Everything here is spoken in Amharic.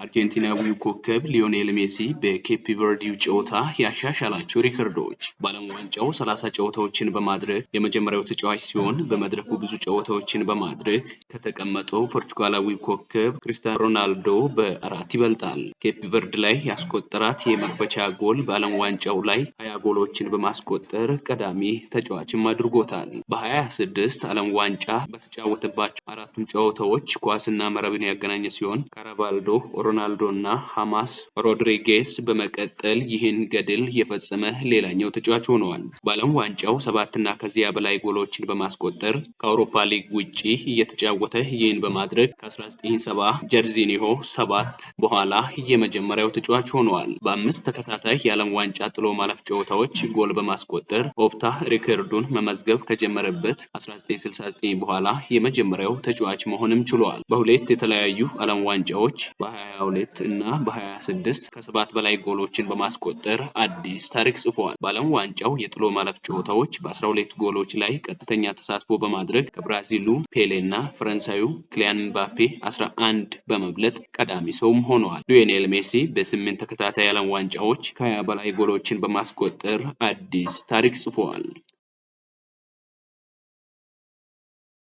አርጀንቲናዊው ኮከብ ሊዮኔል ሜሲ በኬፕ ቨርዲው ጨዋታ ያሻሻላቸው ሪከርዶች በዓለም ዋንጫው 30 ጨዋታዎችን በማድረግ የመጀመሪያው ተጫዋች ሲሆን በመድረኩ ብዙ ጨዋታዎችን በማድረግ ከተቀመጠው ፖርቹጋላዊው ኮከብ ክሪስቲያኖ ሮናልዶ በአራት ይበልጣል። ኬፕ ቨርድ ላይ ያስቆጠራት የመክፈቻ ጎል በዓለም ዋንጫው ላይ 20 ጎሎችን በማስቆጠር ቀዳሚ ተጫዋችም አድርጎታል። በ2026 ዓለም ዋንጫ በተጫወተባቸው አራቱም ጨዋታዎች ኳስና መረብን ያገናኘ ሲሆን ካራቫልዶ ሮናልዶና ሃማስ ሮድሪጌስ በመቀጠል ይህን ገድል የፈጸመ ሌላኛው ተጫዋች ሆነዋል። በዓለም ዋንጫው 7 እና ከዚያ በላይ ጎሎችን በማስቆጠር ከአውሮፓ ሊግ ውጪ እየተጫወተ ይህን በማድረግ ከ1970 ጀርዚኒሆ 7 በኋላ የመጀመሪያው ተጫዋች ሆነዋል። በ5 ተከታታይ የዓለም ዋንጫ ጥሎ ማለፍ ጨዋታዎች ጎል በማስቆጠር ኦፕታ ሪከርዱን መመዝገብ ከጀመረበት 1969 በኋላ የመጀመሪያው ተጫዋች መሆንም ችሏል። በሁለት የተለያዩ ዓለም ዋንጫዎች በ22 እና በ26 ከ7 በላይ ጎሎችን በማስቆጠር አዲስ ታሪክ ጽፏል። በዓለም ዋንጫው የጥሎ ማለፍ ጨዋታዎች በ12 ጎሎች ላይ ቀጥተኛ ተሳትፎ በማድረግ ከብራዚሉ ፔሌ እና ፈረንሳዩ ክሊያን ምባፔ 11 በመብለጥ ቀዳሚ ሰውም ሆነዋል። ሊዮኔል ሜሲ በ8 ተከታታይ ዓለም ዋንጫዎች ከ20 በላይ ጎሎችን በማስቆጠር አዲስ ታሪክ ጽፏል።